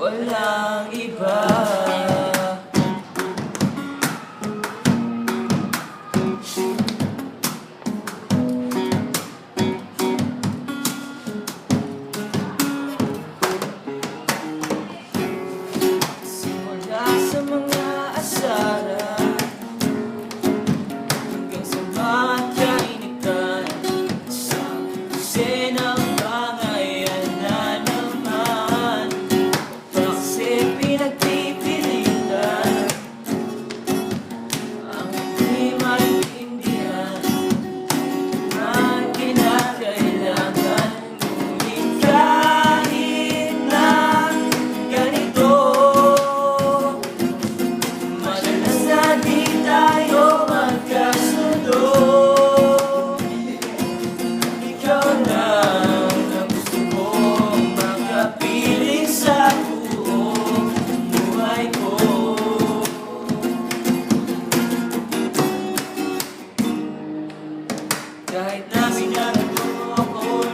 Walang iba. Simula sa mga asaran hanggang sa mga kainitan, sa senang bangayan na naman. Kasi pinagpipilitan ang hindi maintindihan ang kinakailangan. Ngunit kahit na ganito, madalas na di tayo magkasundo. Ikaw lang ang gusto kong makapiling sa buhay ko. Kahit na binago ako